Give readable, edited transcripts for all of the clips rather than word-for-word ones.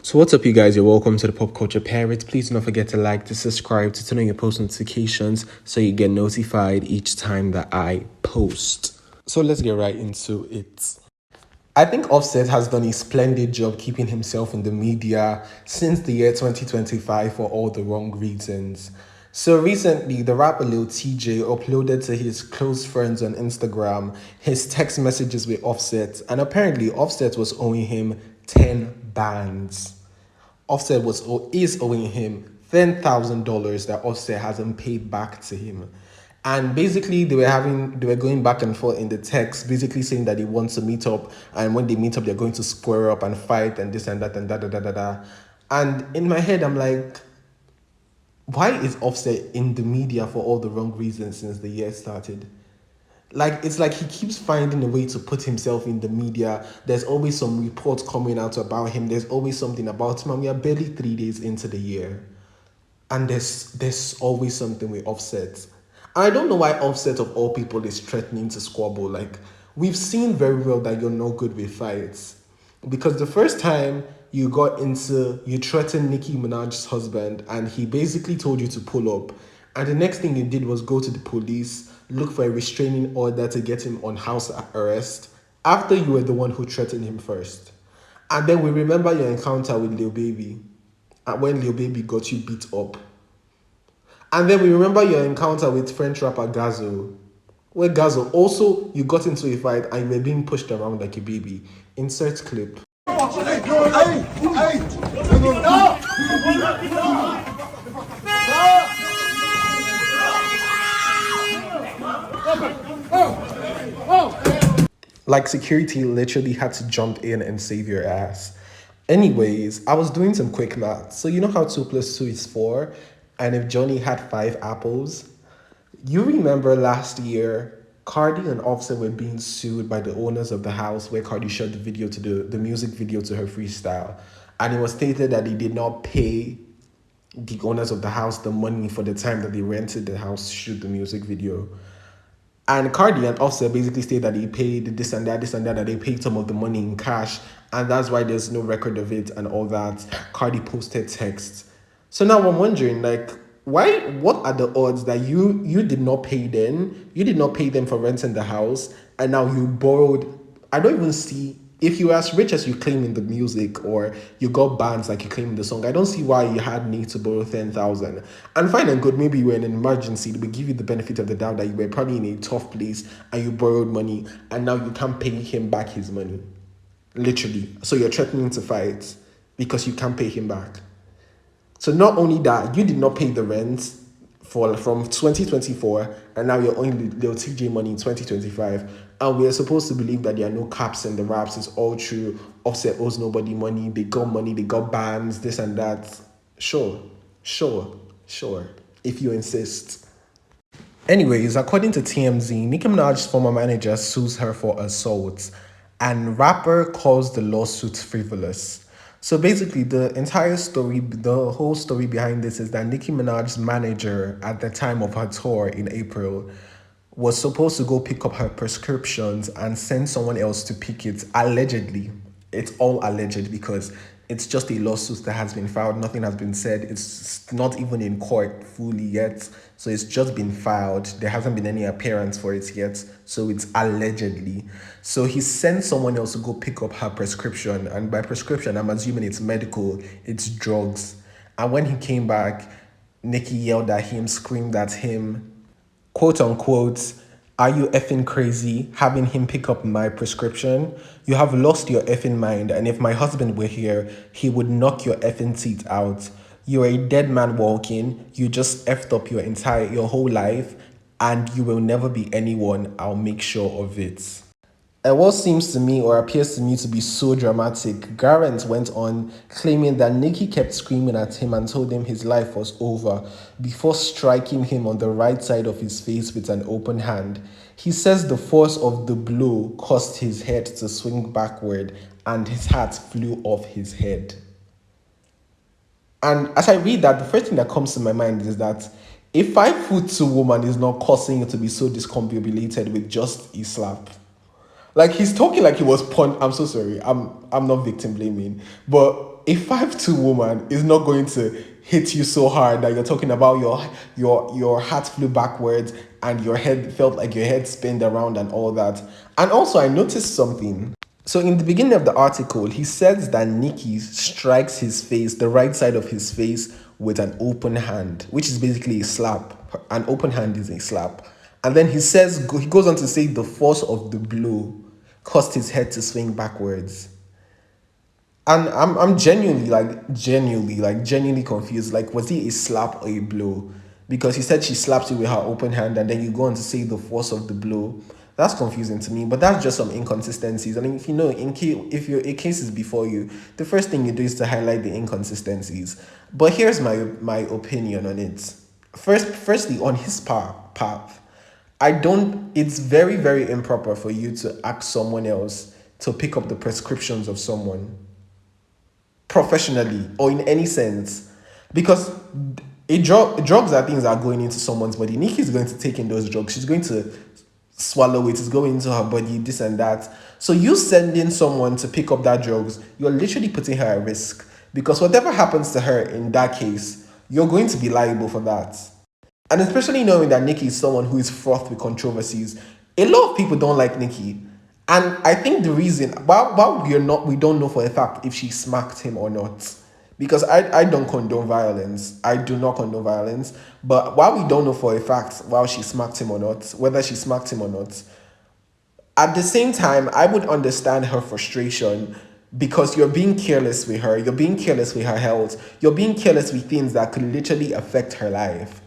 So what's up, you guys? You're welcome to the Pop Culture Parrots. Please do not forget to like, to subscribe, to turn on your post notifications so you get notified each time that I post. So let's get right into it. I think Offset has done a splendid job keeping himself in the media since the year 2025 for all the wrong reasons. So recently, the rapper Lil TJ uploaded to his close friends on Instagram his text messages with Offset, and apparently Offset was owing him 10 bands. Offset is owing him $10,000 that Offset hasn't paid back to him. And basically they were going back and forth in the text, basically saying that he wants to meet up, and when they meet up they're going to square up and fight and this and that and da da da da da. And in my head I'm like, why is Offset in the media for all the wrong reasons since the year started? Like, it's like he keeps finding a way to put himself in the media. There's always some reports coming out about him. There's always something about him. And we are barely 3 days into the year. And there's always something with Offset. I don't know why Offset of all people is threatening to squabble. Like, we've seen very well that you're no good with fights. Because the first time you threatened Nicki Minaj's husband, and he basically told you to pull up. And the next thing you did was go to the police, look for a restraining order to get him on house arrest after you were the one who threatened him first. And then we remember your encounter with Lil Baby, and when Lil Baby got you beat up. And then we remember your encounter with French rapper Gazo, where Gazo also, you got into a fight and you were being pushed around like a baby. Insert clip. Like, security literally had to jump in and save your ass. Anyways, I was doing some quick math. So you know how 2 plus 2 is 4? And if Johnny had 5 apples, you remember last year, Cardi and Offset were being sued by the owners of the house where Cardi shot the video to the music video to her freestyle. And it was stated that they did not pay the owners of the house the money for the time that they rented the house to shoot the music video. And Cardi and Offset basically state that they paid this and that they paid some of the money in cash, and that's why there's no record of it and all that. Cardi posted texts. So now I'm wondering, like, what are the odds that you did not pay them? You did not pay them for renting the house, and now you borrowed. I don't even see, if you were as rich as you claim in the music, or you got bands like you claim in the song, I don't see why you had need to borrow 10,000. And fine and good, maybe you were in an emergency. We give you the benefit of the doubt that you were probably in a tough place and you borrowed money, and now you can't pay him back his money. Literally. So you're threatening to fight because you can't pay him back. So not only that, you did not pay the rent from 2024, and now you're owing Lil TJ money in 2025. And we are supposed to believe that there are no caps in the raps. It's all true. Offset owes nobody money. They got bands, this and that. Sure. If you insist. Anyways, according to TMZ, Nicki Minaj's former manager sues her for assault, and rapper calls the lawsuit frivolous. So basically, the whole story behind this is that Nicki Minaj's manager at the time of her tour in April was supposed to go pick up her prescriptions and send someone else to pick it, allegedly. It's all alleged because it's just a lawsuit that has been filed. Nothing has been said. It's not even in court fully yet. So it's just been filed. There hasn't been any appearance for it yet. So it's allegedly. So he sent someone else to go pick up her prescription. And by prescription, I'm assuming it's medical, it's drugs. And when he came back, Nicki yelled at him, screamed at him, quote unquote, "Are you effing crazy having him pick up my prescription? You have lost your effing mind, and if my husband were here, he would knock your effing teeth out. You're a dead man walking. You just effed up your whole life, and you will never be anyone. I'll make sure of it." And what seems to me or appears to me to be so dramatic, Garant went on claiming that Nicki kept screaming at him and told him his life was over before striking him on the right side of his face with an open hand. He says the force of the blow caused his head to swing backward and his hat flew off his head. And as I read that, the first thing that comes to my mind is that a 5'2" woman is not causing you to be so discombobulated with just a slap. Like he's talking like he was punched. I'm so sorry. I'm not victim blaming, but a 5'2" woman is not going to hit you so hard that you're talking about your heart flew backwards and your head felt like your head spinned around and all that. And also, I noticed something. So in the beginning of the article, he says that Nicki strikes his face, the right side of his face, with an open hand, which is basically a slap. An open hand is a slap. And then he goes on to say the force of the blow caused his head to swing backwards. And I'm genuinely confused. Like, was he a slap or a blow? Because he said she slapped you with her open hand, and then you go on to say the force of the blow. That's confusing to me, but that's just some inconsistencies. I mean, if you know, if your a case is before you, the first thing you do is to highlight the inconsistencies. But here's my opinion on it. Firstly, on his path, I don't. It's very very improper for you to ask someone else to pick up the prescriptions of someone professionally or in any sense, because drugs are things that are going into someone's body. Nikki is going to take in those drugs. She's going to swallow it. It's going into her body, this and that. So you sending someone to pick up that drugs, you're literally putting her at risk, because whatever happens to her in that case, you're going to be liable for that. And especially knowing that Nikki is someone who is fraught with controversies. A lot of people don't like Nikki. And I think the reason why we don't know for a fact if she smacked him or not. Because I don't condone violence. I do not condone violence. But while we don't know for a fact while she smacked him or not, whether she smacked him or not, at the same time, I would understand her frustration, because you're being careless with her, you're being careless with her health, you're being careless with things that could literally affect her life.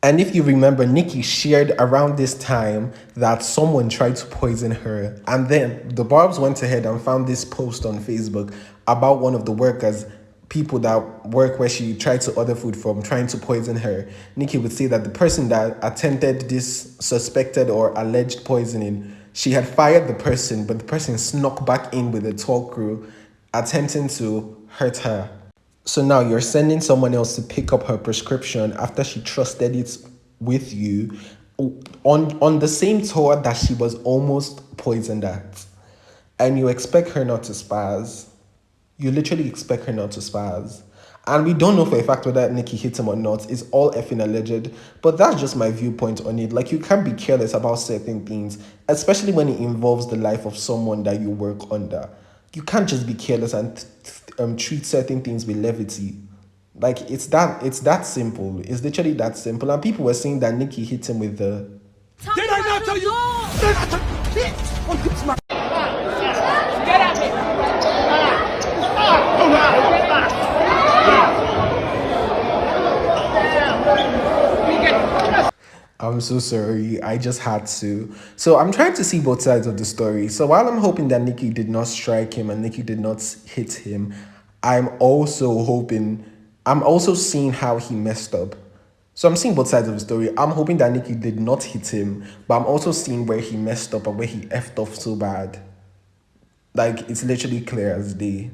And if you remember, Nikki shared around this time that someone tried to poison her. And then the Barbs went ahead and found this post on Facebook about one of the workers, people that work where she tried to order food from, trying to poison her. Nikki would say that the person that attempted this suspected or alleged poisoning, she had fired the person, but the person snuck back in with the talk crew, attempting to hurt her. So now you're sending someone else to pick up her prescription after she trusted it with you, on the same tour that she was almost poisoned at. And you expect her not to spaz. You literally expect her not to spaz. And we don't know for a fact whether Nikki hit him or not. It's all effing alleged. But that's just my viewpoint on it. Like, you can't be careless about certain things, especially when it involves the life of someone that you work under. You can't just be careless and treat certain things with levity. Like, it's that simple. It's literally that simple. And people were saying that Nikki hit him with the. Did I not tell you? Did I tell you? Hit on his mouth. Get at me. I'm so sorry. I just had to. So I'm trying to see both sides of the story. So while I'm hoping that Nikki did not strike him and Nikki did not hit him, I'm also seeing how he messed up. So I'm seeing both sides of the story. I'm hoping that Nikki did not hit him, but I'm also seeing where he messed up and where he effed off so bad. Like, it's literally clear as day.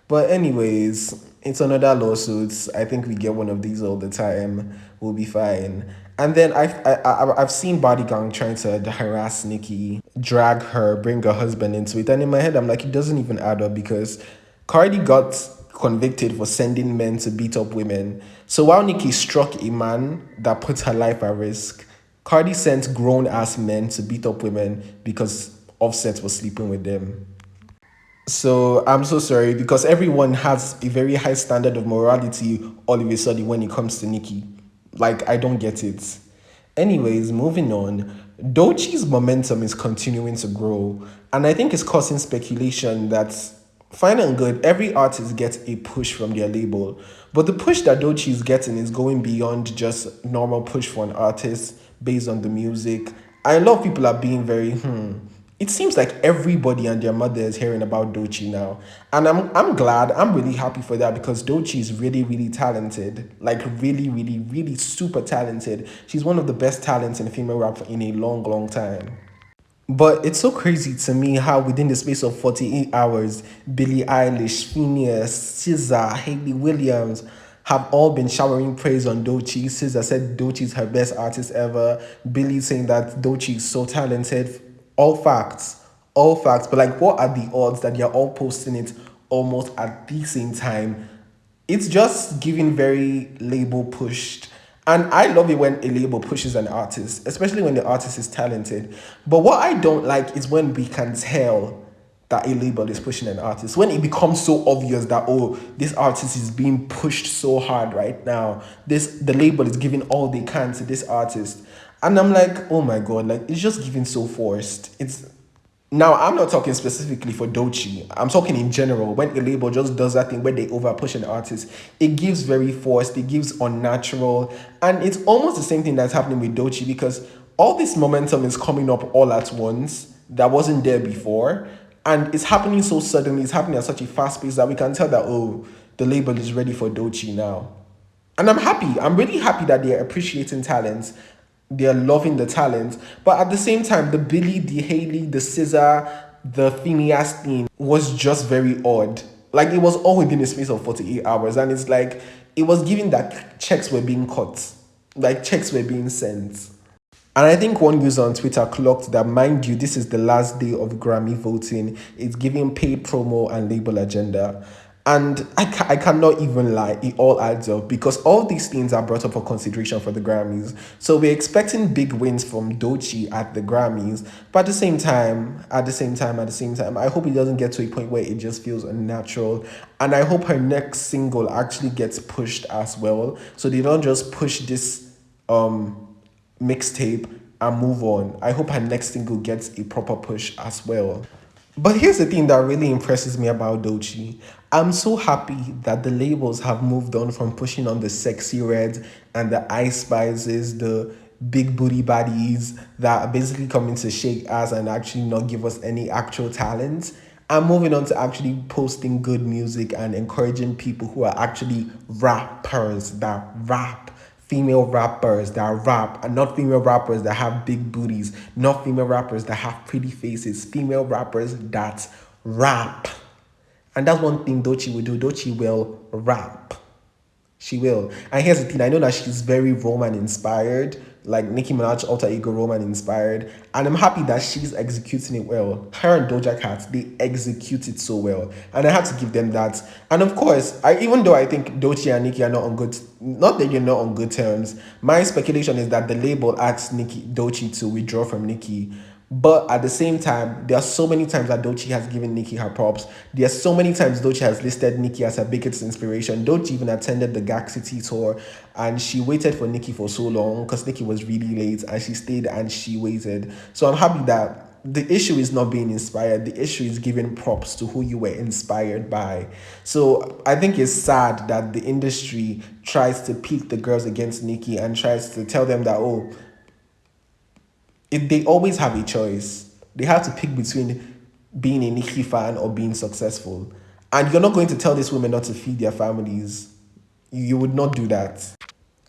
But anyways, it's another lawsuit. I think we get one of these all the time. We'll be fine. And then I've seen Body Gang trying to harass Nikki, drag her, bring her husband into it. And in my head, I'm like, it doesn't even add up, because Cardi got convicted for sending men to beat up women. So while Nikki struck a man that put her life at risk, Cardi sent grown ass men to beat up women because Offset was sleeping with them. So I'm so sorry, because everyone has a very high standard of morality all of a sudden when it comes to Nikki. Like, I don't get it. Anyways, moving on. Doechii's momentum is continuing to grow, and I think it's causing speculation that, fine and good, every artist gets a push from their label. But the push that Doechii is getting is going beyond just normal push for an artist based on the music. And a lot of people are being very, It seems like everybody and their mother is hearing about Doechii now. And I'm glad, I'm really happy for that, because Doechii is really, really talented. Like, really, really, really super talented. She's one of the best talents in female rap in a long, long time. But it's so crazy to me how within the space of 48 hours, Billie Eilish, Phineas, SZA, Hayley Williams have all been showering praise on Doechii. SZA said Doechii is her best artist ever. Billie saying that Doechii is so talented. All facts. all facts, but like, what are the odds that you're all posting it almost at the same time? It's just giving very label pushed. And I love it when a label pushes an artist, especially when the artist is talented. But what I don't like is when we can tell that a label is pushing an artist. When it becomes so obvious that, oh, this artist is being pushed so hard right now. The label is giving all they can to this artist. And I'm like, oh my god, like it's just giving so forced. It's now, I'm not talking specifically for Doechii. I'm talking in general. When a label just does that thing where they over push an artist, it gives very forced, it gives unnatural. And it's almost the same thing that's happening with Doechii, because all this momentum is coming up all at once that wasn't there before. And it's happening so suddenly, it's happening at such a fast pace that we can tell that, oh, the label is ready for Doechii now. And I'm happy. I'm really happy that they're appreciating talent. They're loving the talent. But at the same time, the Billy, the Haley, the Scissor, the Phineas thing was just very odd. Like it was all within a space of 48 hours. And it's like it was giving that checks were being cut. Like checks were being sent. And I think one user on Twitter clocked that, mind you, this is the last day of Grammy voting. It's giving paid promo and label agenda. And I cannot even lie, it all adds up because all these things are brought up for consideration for the Grammys. So we're expecting big wins from Doechii at the Grammys. But at the same time, I hope it doesn't get to a point where it just feels unnatural. And I hope her next single actually gets pushed as well. So they don't just push this mixtape and move on. I hope her next single gets a proper push as well. But here's the thing that really impresses me about Doechii. I'm so happy that the labels have moved on from pushing on the sexy red and the ice spices, the big booty baddies that are basically coming to shake ass and actually not give us any actual talent. I'm moving on to actually posting good music and encouraging people who are actually rappers that rap, female rappers that rap, and not female rappers that have big booties, not female rappers that have pretty faces, female rappers that rap. And that's one thing Doechii will do. Doechii will rap. She will. And here's the thing, I know that she's very Roman inspired, like Nicki Minaj alter ego Roman inspired. And I'm happy that she's executing it well. Her and Doja Cat, they execute it so well. And I have to give them that. And of course, even though I think Doechii and Nicki are not that you're not on good terms, my speculation is that the label asked Doechii to withdraw from Nicki. But at the same time, there are so many times that Doechii has given Nicki her props. There are so many times Doechii has listed Nicki as her biggest inspiration. Doechii even attended the GAC City tour and she waited for Nicki for so long because Nicki was really late and she stayed and she waited. So I'm happy that the issue is not being inspired. The issue is giving props to who you were inspired by. So I think it's sad that the industry tries to pit the girls against Nicki and tries to tell them that, oh, if they always have a choice, they have to pick between being a Nicki fan or being successful. And you're not going to tell these women not to feed their families. You would not do that.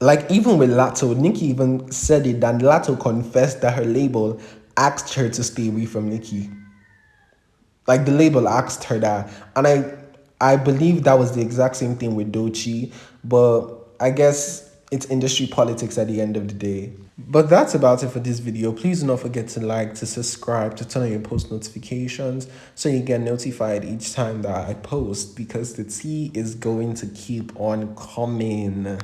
Like even with Lato, Nicki even said it that Lato confessed that her label asked her to stay away from Nicki. Like the label asked her that. And I believe that was the exact same thing with Doechii. But I guess it's industry politics at the end of the day. But that's about it for this video. Please do not forget to like, to subscribe, to turn on your post notifications so you get notified each time that I post because the tea is going to keep on coming.